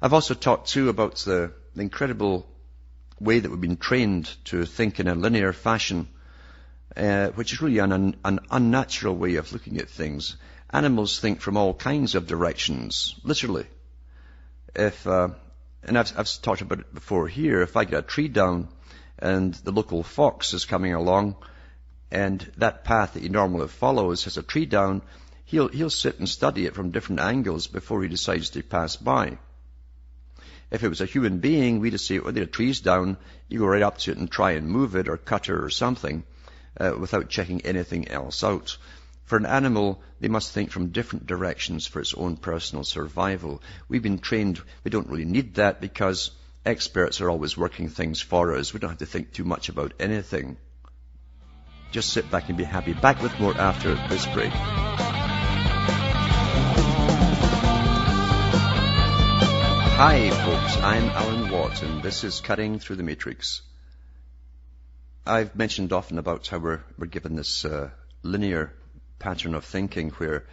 I've also talked too about the incredible way that we've been trained to think in a linear fashion, which is really an unnatural way of looking at things. Animals think from all kinds of directions, literally. And I've talked about it before here, if I get a tree down and the local fox is coming along, and that path that he normally follows has a tree down, he'll sit and study it from different angles before he decides to pass by. If it was a human being, we'd just say, well, there are trees down, you go right up to it and try and move it or cut it or something, without checking anything else out. For an animal, they must think from different directions for its own personal survival. We've been trained, we don't really need that because experts are always working things for us. We don't have to think too much about anything. Just sit back and be happy. Back with more after this break. Hi folks, I'm Alan Watt and this is Cutting Through the Matrix. I've mentioned often about how we're given this linear pattern of thinking where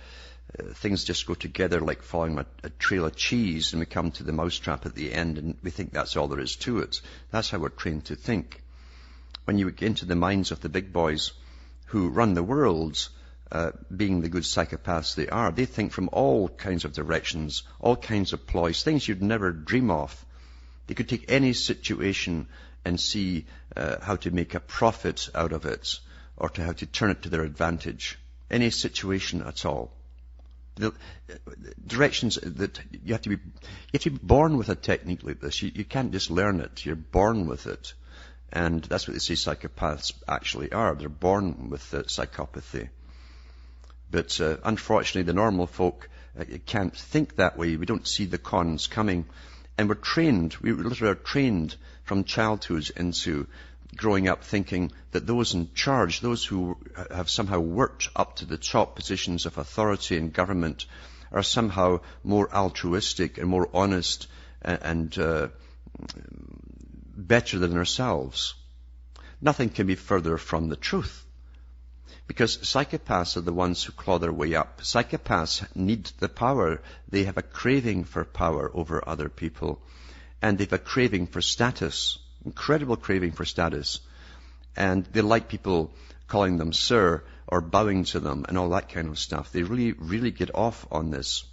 things just go together like following a trail of cheese, and we come to the mousetrap at the end and we think that's all there is to it. That's how we're trained to think. When you get into the minds of the big boys who run the world, being the good psychopaths they are, they think from all kinds of directions, all kinds of ploys, things you'd never dream of. They could take any situation and see how to make a profit out of it, or to how to turn it to their advantage. Any situation at all. The directions that you have to be born with a technique like this. You can't just learn it. You're born with it. And that's what they say psychopaths actually are. They're born with psychopathy. But unfortunately, the normal folk can't think that way. We don't see the cons coming. And we're trained, we literally are trained from childhood into growing up thinking that those in charge, those who have somehow worked up to the top positions of authority in government, are somehow more altruistic and more honest and better than ourselves. Nothing can be further from the truth. Because psychopaths are the ones who claw their way up. Psychopaths need the power. They have a craving for power over other people. And they have a craving for status, incredible craving for status. And they like people calling them sir or bowing to them and all that kind of stuff. They really, really get off on this.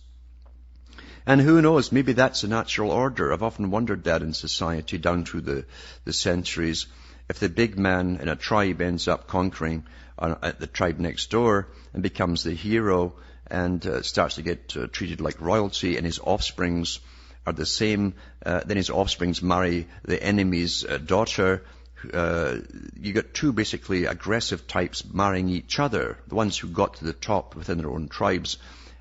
And who knows, maybe that's a natural order. I've often wondered that in society down through the centuries. If the big man in a tribe ends up conquering the tribe next door and becomes the hero and starts to get treated like royalty, and his offsprings are the same, then his offsprings marry the enemy's daughter. You got two basically aggressive types marrying each other, the ones who got to the top within their own tribes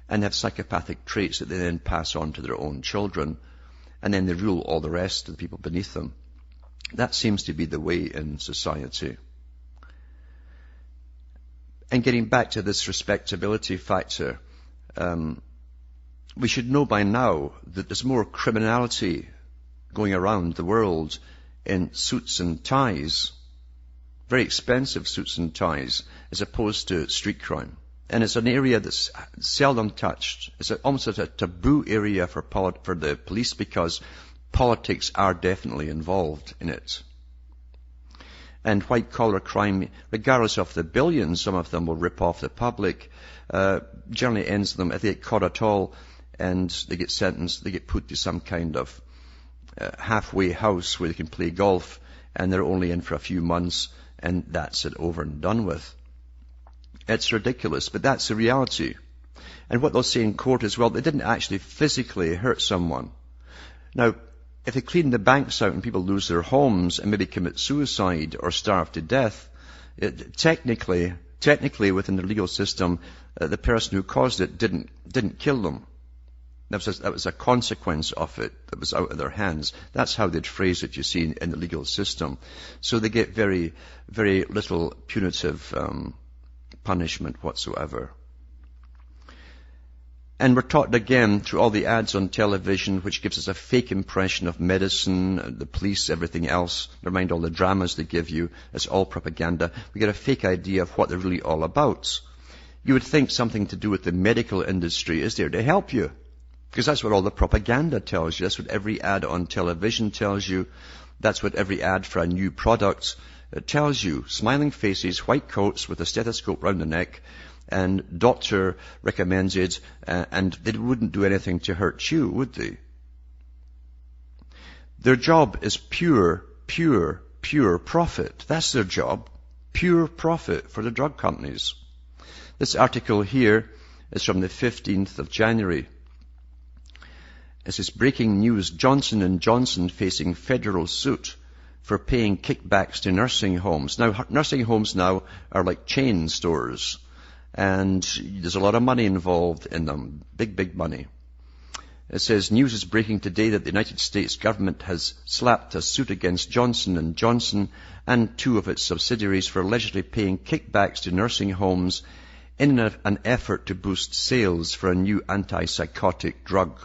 and have psychopathic traits that they then pass on to their own children, and then they rule all the rest of the people beneath them. That seems to be the way in society. And getting back to this respectability factor, we should know by now that there's more criminality going around the world in suits and ties, very expensive suits and ties, as opposed to street crime. And it's an area that's seldom touched. It's almost a taboo area for the police because politics are definitely involved in it. And white-collar crime, regardless of the billions, some of them will rip off the public, generally ends them, if they get caught at all and they get sentenced, they get put to some kind of halfway house where they can play golf, and they're only in for a few months, and that's it, over and done with. It's ridiculous, but that's the reality. And what they'll say in court is, well, they didn't actually physically hurt someone. Now, if they clean the banks out and people lose their homes and maybe commit suicide or starve to death, technically within the legal system, the person who caused it didn't kill them. That was a consequence of it that was out of their hands. That's how they'd phrase it, you see, in the legal system. So they get very, very little punitive punishment whatsoever. And we're taught again through all the ads on television, which gives us a fake impression of medicine, the police, everything else. Never mind all the dramas they give you. It's all propaganda. We get a fake idea of what they're really all about. You would think something to do with the medical industry is there to help you. Because that's what all the propaganda tells you. That's what every ad on television tells you. That's what every ad for a new product tells you. Smiling faces, white coats with a stethoscope round the neck, and doctor recommends it, and they wouldn't do anything to hurt you, would they? Their job is pure profit. That's their job. Pure profit for the drug companies. This article here is from the 15th of January. It says, breaking news, Johnson & Johnson facing federal suit for paying kickbacks to nursing homes. Now, nursing homes now are like chain stores, and there's a lot of money involved in them. Big money. It says, news is breaking today that the United States government has slapped a suit against Johnson & Johnson and two of its subsidiaries for allegedly paying kickbacks to nursing homes in an effort to boost sales for a new antipsychotic drug.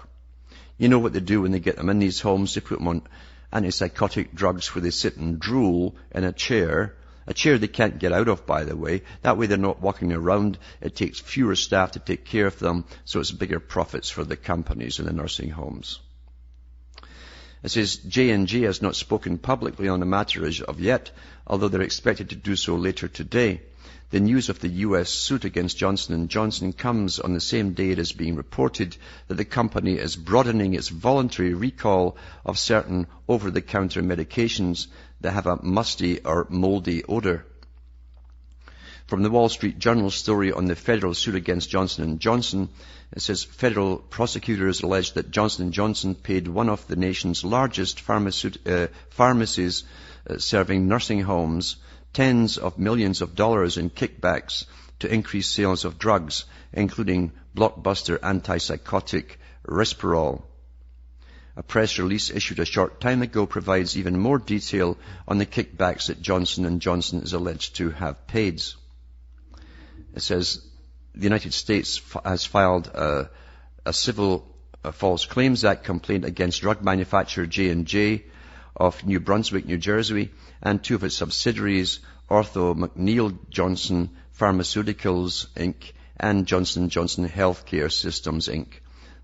You know what they do when they get them in these homes? They put them on antipsychotic drugs where they sit and drool in a chair they can't get out of, by the way. That way they're not walking around. It takes fewer staff to take care of them, so it's bigger profits for the companies in the nursing homes. It says J&J has not spoken publicly on the matter as of yet, although they're expected to do so later today. The news of the U.S. suit against Johnson & Johnson comes on the same day it is being reported that the company is broadening its voluntary recall of certain over-the-counter medications that have a musty or moldy odor. From the Wall Street Journal story on the federal suit against Johnson & Johnson, it says federal prosecutors allege that Johnson & Johnson paid one of the nation's largest pharmacies serving nursing homes tens of millions of dollars in kickbacks to increase sales of drugs, including blockbuster antipsychotic Risperol. A press release issued a short time ago provides even more detail on the kickbacks that Johnson & Johnson is alleged to have paid. It says the United States has filed a civil False Claims Act complaint against drug manufacturer J&J of New Brunswick, New Jersey, and two of its subsidiaries, Ortho McNeil Johnson Pharmaceuticals, Inc., and Johnson & Johnson Healthcare Systems, Inc.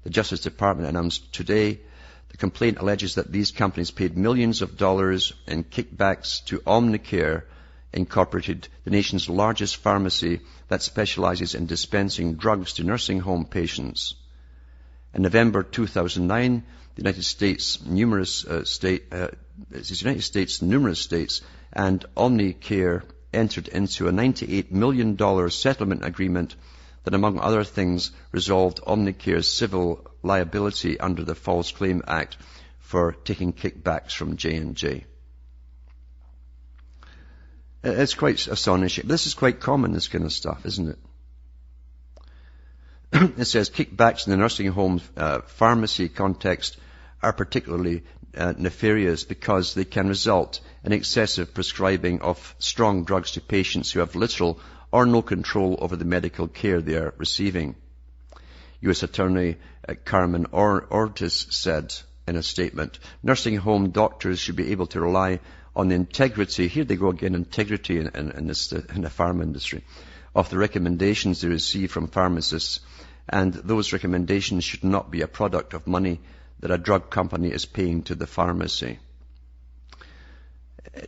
The Justice Department announced today the complaint alleges that these companies paid millions of dollars in kickbacks to Omnicare, Incorporated, the nation's largest pharmacy that specializes in dispensing drugs to nursing home patients. In November 2009, the United States numerous states and Omnicare entered into a $98 million settlement agreement that, among other things, resolved Omnicare's civil liability under the False Claim Act for taking kickbacks from J&J. It's quite astonishing. This is quite common, this kind of stuff, isn't it? It says kickbacks in the nursing home pharmacy context are particularly nefarious because they can result in excessive prescribing of strong drugs to patients who have little or no control over the medical care they are receiving. U.S. Attorney Carmen Ortiz said in a statement, nursing home doctors should be able to rely on the integrity, here they go again, integrity in the pharma industry, of the recommendations they receive from pharmacists, and those recommendations should not be a product of money that a drug company is paying to the pharmacy.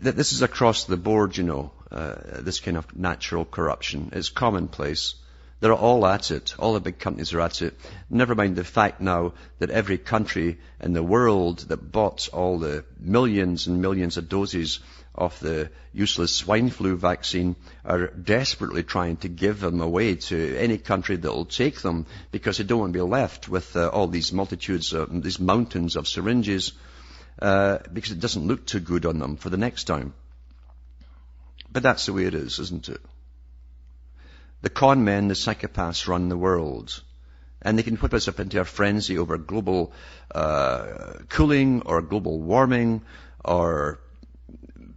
This is across the board, this kind of natural corruption. It's commonplace. They're all at it. All the big companies are at it. Never mind the fact now that every country in the world that bought all the millions and millions of doses of the useless swine flu vaccine are desperately trying to give them away to any country that will take them, because they don't want to be left with all these multitudes, these mountains of syringes, because it doesn't look too good on them for the next time. But that's the way it is, isn't it? The con men, the psychopaths, run the world. And they can whip us up into a frenzy over global cooling or global warming or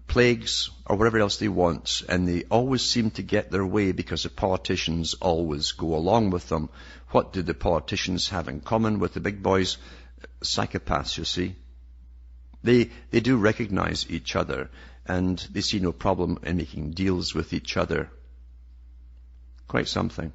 plagues or whatever else they want. And they always seem to get their way because the politicians always go along with them. What do the politicians have in common with the big boys? Psychopaths, you see. They do recognize each other, and they see no problem in making deals with each other. Quite something.